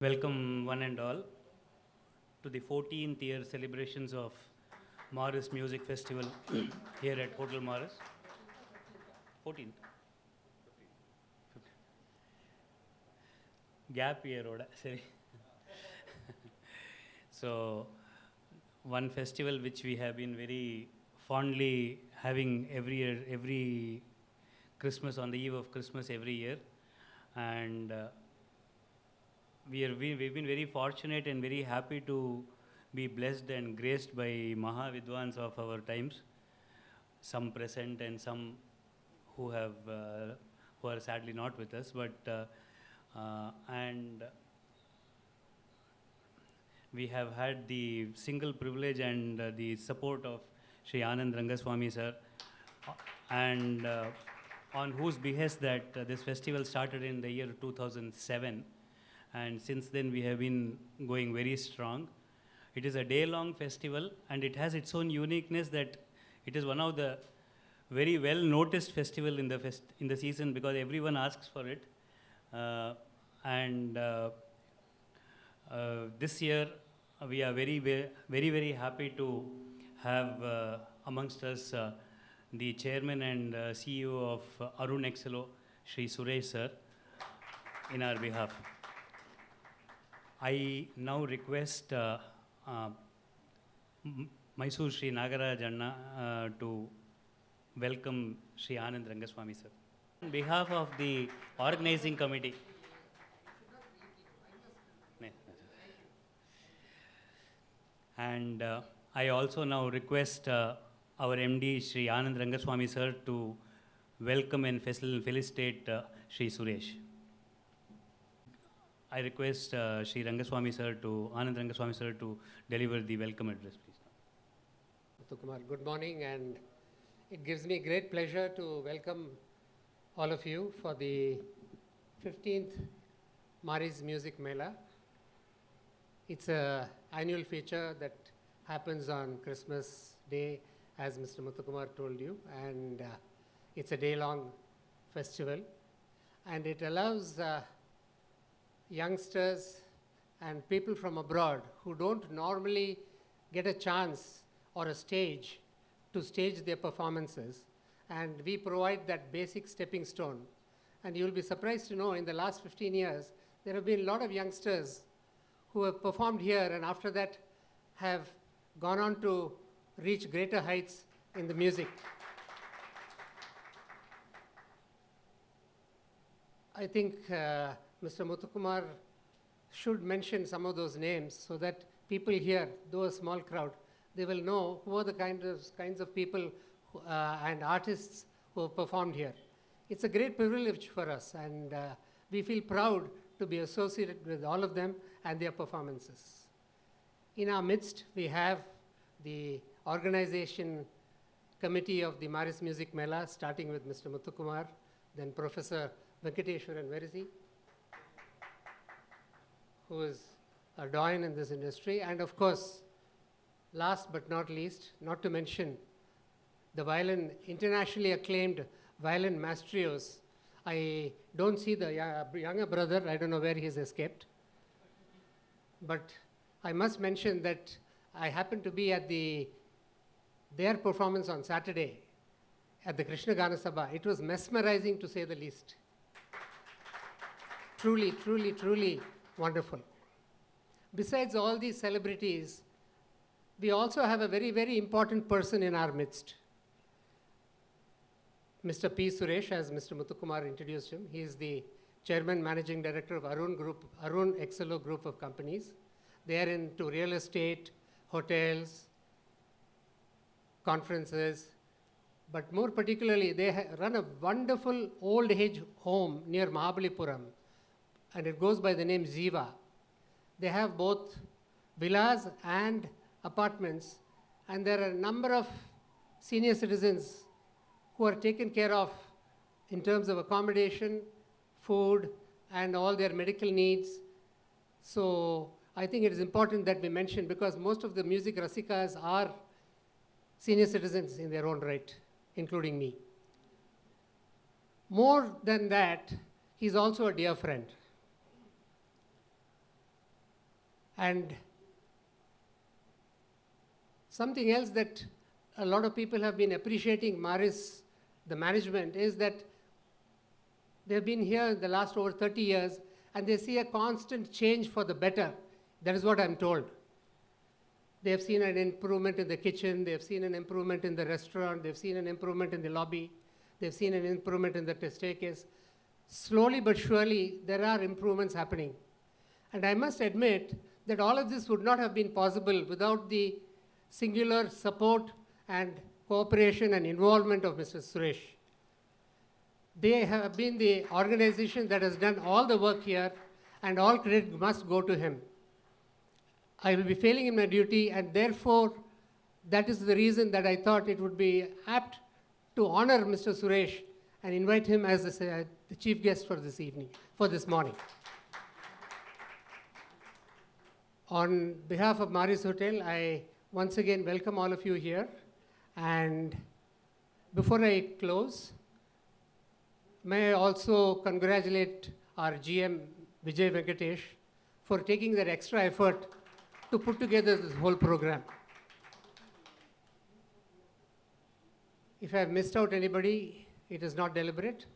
Welcome one and all to the 14th year celebrations of Morris Music Festival here at Hotel Morris. 14th. Gap year oda sorry. So one festival which we have been very fondly having every year, every Christmas, on the eve of Christmas every year, and we've been very fortunate and very happy to be blessed and graced by Maha Vidwans of our times, some present and some who are sadly not with us, but and we have had the single privilege and the support of Shri Anand Rangaswamy sir, and on whose behest that this festival started in the year 2007. And since then we have been going very strong. It is a day-long festival and it has its own uniqueness that it is one of the very well-noticed festival in the season because everyone asks for it. This year we are very happy to have amongst us the chairman and CEO of EXCELOR, Shri Suresh sir, in our behalf. I now request Mysore Shri Nagaraj Anna to welcome Shri Anand Rangaswamy sir. On behalf of the organizing committee. And I also now request our MD Shri Anand Rangaswamy sir to welcome and felicitate Shri Suresh. I request Shri Rangaswamy sir Anand Rangaswamy sir to deliver the welcome address, please. Muthukumar, good morning, and it gives me great pleasure to welcome all of you for the 15th Morris Music Mela. It's an annual feature that happens on Christmas Day, as Mr. Muthukumar told you, and it's a day-long festival, and it allows youngsters and people from abroad who don't normally get a chance or a stage to stage their performances, and we provide that basic stepping stone. And you'll be surprised to know in the last 15 years there have been a lot of youngsters who have performed here and after that have gone on to reach greater heights in the music. I think Mr. Muthukumar should mention some of those names so that people here, though a small crowd, they will know who are the kinds of people and artists who have performed here. It's a great privilege for us, and we feel proud to be associated with all of them and their performances. In our midst, we have the organization committee of the Morris Music Mela, starting with Mr. Muthukumar, then Professor Venkateshwaran, where is he? Who is a doyen in this industry, and of course, last but not least, not to mention the internationally acclaimed violin maestros. I don't see the younger brother, I don't know where he has escaped, but I must mention that I happened to be at their performance on Saturday at the Krishna Gana Sabha. It was mesmerizing, to say the least. Truly wonderful. Besides all these celebrities, we also have a very important person in our midst. Mr. P. Suresh, as Mr. Muthukumar introduced him. He is the chairman, managing director of Arun EXCELOR group of companies. They are into real estate, hotels, conferences, but more particularly, they run a wonderful old age home near Mahabalipuram, and it goes by the name Ziva. They have both villas and apartments, and there are a number of senior citizens who are taken care of in terms of accommodation, food, and all their medical needs. So I think it is important that we mention, because most of the music rasikas are senior citizens in their own right, including me. More than that, he's also a dear friend. And something else that a lot of people have been appreciating Maris, the management, is that they've been here the last over 30 years and they see a constant change for the better. That is what I'm told. They have seen an improvement in the kitchen, they have seen an improvement in the restaurant, they've seen an improvement in the lobby, they've seen an improvement in the staircase. Slowly but surely, there are improvements happening. And I must admit that all of this would not have been possible without the singular support and cooperation and involvement of Mr. Suresh. They have been the organization that has done all the work here, and all credit must go to him. I will be failing in my duty, and therefore, that is the reason that I thought it would be apt to honor Mr. Suresh and invite him as the chief guest for this evening, for this morning. On behalf of Maris Hotel, I once again welcome all of you here. And before I close, may I also congratulate our GM, Vijay Venkatesh, for taking that extra effort to put together this whole program. If I have missed out anybody, it is not deliberate.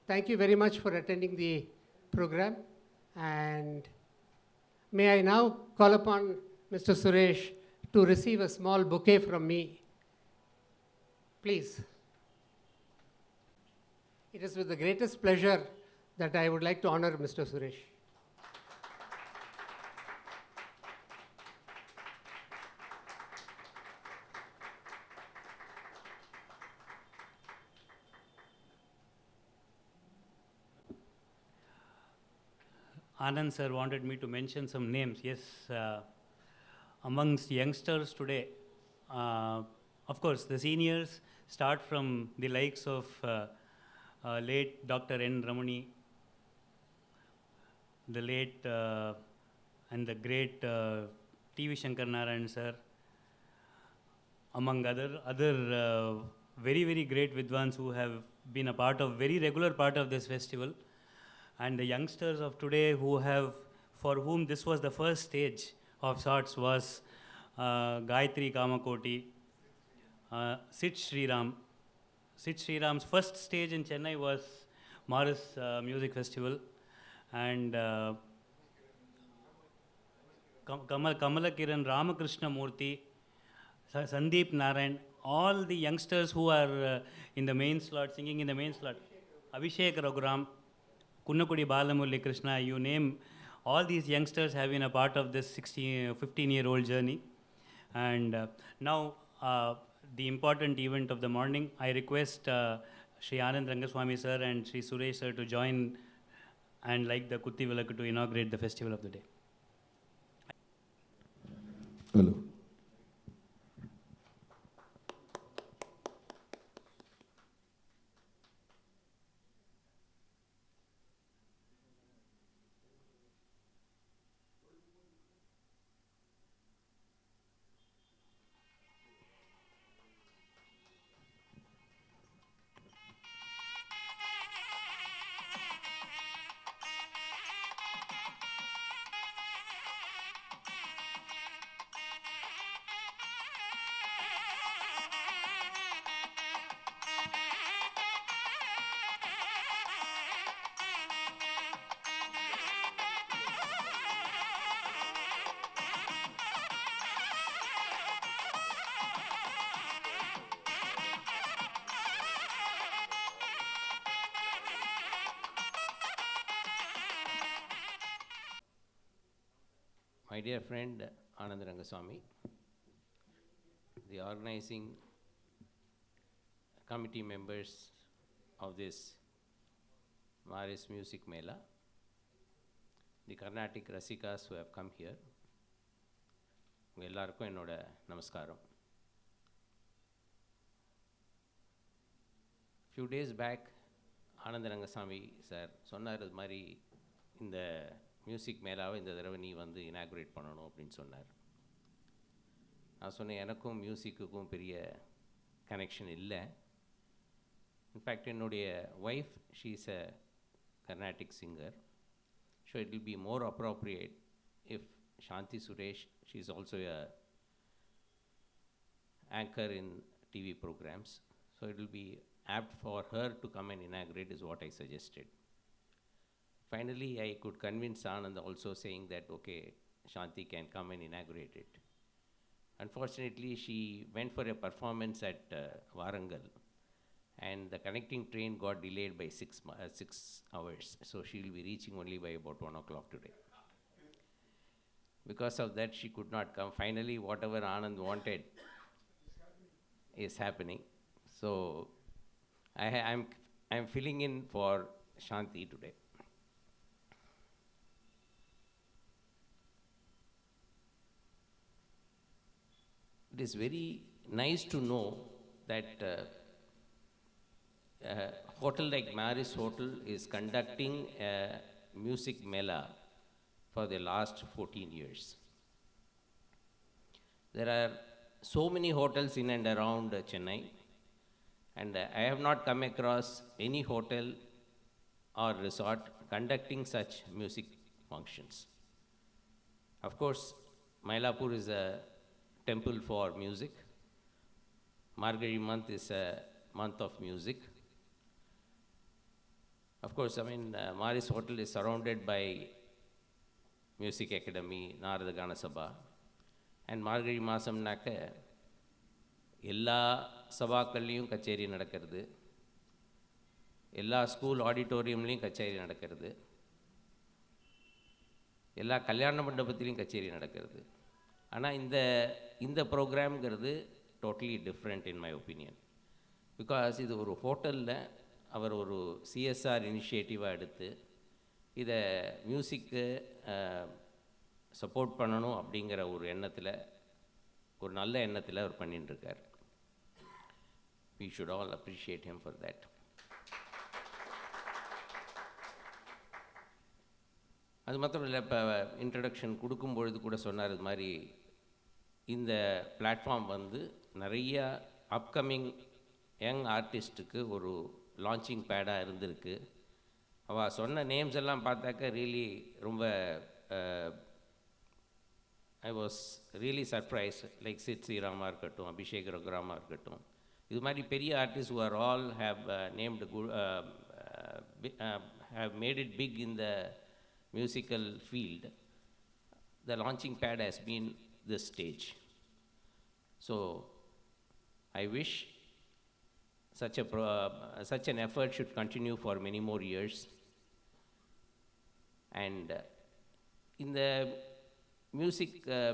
Thank you very much for attending the program. And may I now call upon Mr. Suresh to receive a small bouquet from me. Please. It is with the greatest pleasure that I would like to honor Mr. Suresh. Anand sir wanted me to mention some names. Yes, amongst youngsters today, of course, the seniors start from the likes of late Dr. N. Ramani, the late and the great T.V. Shankar Narayan sir, among other very, very great Vidwans who have been a very regular part of this festival. And the youngsters of today for whom this was the first stage of sorts was Gayatri Kamakoti, Sid Sriram. Sid Sriram's first stage in Chennai was Maris Music Festival. And Kamala Kiran, Ramakrishna Murthy, Sandeep Narayan, all the youngsters who are in the main slot, singing in the main slot, Abhishek Raghuram, Kunnakudi Balamurli Krishna, you name, all these youngsters have been a part of this 15-year-old journey. And now, the important event of the morning, I request Shri Anand Rangaswamy sir and Shri Suresh sir to join and light the Kutti Vilakku to inaugurate the festival of the day. Hello. My dear friend Anand Rangaswamy, the organizing committee members of this Maris Music Mela, the Carnatic Rasikas who have come here, எல்லாருக்கும் என்னோட நமஸ்காரம். Few days back, Anand Rangaswamy sir சொன்னார் இது மாதிரி இந்த music மேலாவை இந்த தடவை நீ வந்து இனாகுரேட் பண்ணணும் அப்படின்னு சொன்னார். நான் சொன்னேன் எனக்கும் மியூசிக்குக்கும் பெரிய கனெக்ஷன் இல்லை. இன்ஃபேக்ட் என்னுடைய wife she is a Carnatic singer. So it will be more appropriate if Shanti Suresh. She's also a anchor in TV programs. So it will be apt for her to come and inaugurate is what I suggested. Finally, I could convince Anand also saying that, okay, Shanti can come and inaugurate it. Unfortunately, she went for a performance at Warangal, and the connecting train got delayed by 6 hours. So she will be reaching only by about 1 o'clock today. Because of that, she could not come. Finally, whatever Anand wanted is happening. So I'm filling in for Shanti today. It is very nice to know that a hotel like Maris Hotel is conducting a music Mela for the last 14 years. There are so many hotels in and around Chennai, and I have not come across any hotel or resort conducting such music functions. Of course, Mylapore is a temple for music. Margazhi month is a month of music. Of course, I mean, Maris Hotel is surrounded by Music Academy, Narada Gana Sabha, and Margazhi Masam Naka, Ella Sabha Kalliyum Kacheri Nadakardu, Ella School Auditorium Link Kacheri Nadakardu, Ella Kalyana Mandapathilim Kacheri Nadakardu. Ana in the program totally different in my opinion, because idu oru hotel la அவர் ஒரு CSR இனிஷியேட்டிவாக எடுத்து இதை மியூசிக்கு support பண்ணணும் அப்படிங்கிற ஒரு எண்ணத்தில், ஒரு நல்ல எண்ணத்தில் அவர் பண்ணிட்டுருக்கார். We should all appreciate him for that. அது மாத்திரம் இல்லை, இப்போ இன்ட்ரடக்ஷன் கொடுக்கும்பொழுது கூட சொன்னார், இது மாதிரி இந்த பிளாட்ஃபார்ம் நிறைய அப்கமிங் யங் ஆர்டிஸ்ட்டுக்கு ஒரு லான்ச்சிங் பேடாக இருந்திருக்கு. அவள் சொன்ன நேம்ஸ் எல்லாம் பார்த்தாக்க ரியலி ரொம்ப I was really surprise. Like Sid Sri Rama இருக்கட்டும், அபிஷேக் ரகுராமா இருக்கட்டும், இது மாதிரி பெரிய artist who are all have named have made it big in the musical field. The launching pad has been this stage. So I wish such an effort should continue for many more years. And in the music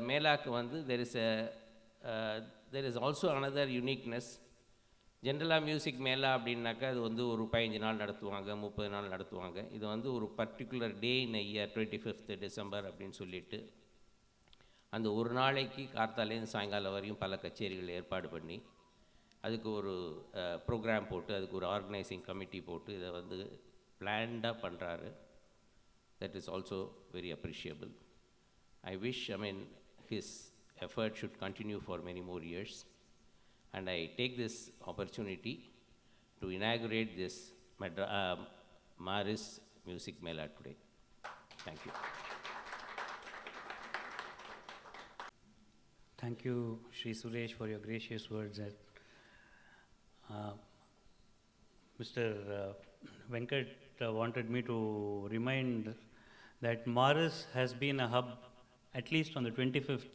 Mela there is also another uniqueness. ஜென்ரலாக music மேலா அப்படின்னாக்கா அது ஒரு 15 நாள் நடத்துவாங்க, 30 நாள் நடத்துவாங்க. இது ஒரு particular day in year 25th December அப்படின்னு சொல்லிட்டு அந்த ஒரு நாளைக்கு கார்த்தாலேருந்து சாயங்காலம் வரையும் பல கச்சேரிகள் ஏற்பாடு பண்ணி அதுக்கு ஒரு ப்ரோக்ராம் போட்டு அதுக்கு ஒரு ஆர்கனைசிங் கமிட்டி போட்டு இதை பிளான்டாக பண்ணுறாரு. That is also very appreciable. I wish, I mean, his effort should continue for many more years. And I take this opportunity to inaugurate this Maris Music Mela today. Thank you. Thank you, Shri Suresh, for your gracious words. Mr. Venkat wanted me to remind that Maris has been a hub, at least on the 25th.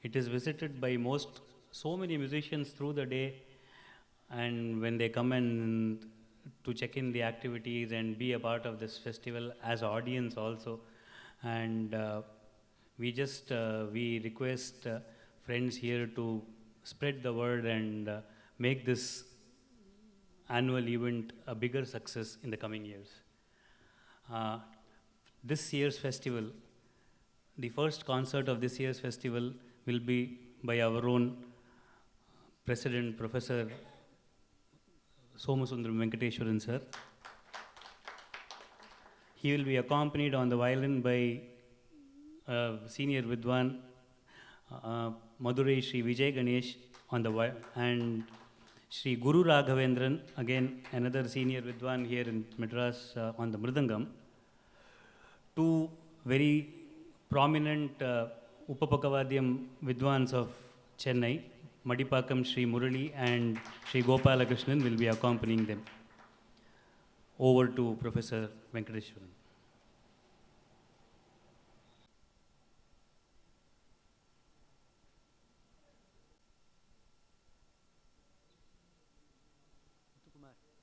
It is visited by so many musicians through the day, and when they come in to check in the activities and be a part of this festival as audience also. And we request friends here to spread the word and make this annual event a bigger success in the coming years. This year's festival, the first concert of this year's festival will be by our own President, Professor Somasundram Venkateswaran sir. He will be accompanied on the violin by senior Vidwan, Madurai Shri Vijay Ganesh on the and Shri Guru Raghavendran, again another senior Vidwan here in Madras, on the Mridangam. Two very prominent Upapakavadyam Vidwans of Chennai, Madipakam Sri Murali and Sri Gopalakrishnan will be accompanying them. Over to Professor Venkateshwaran.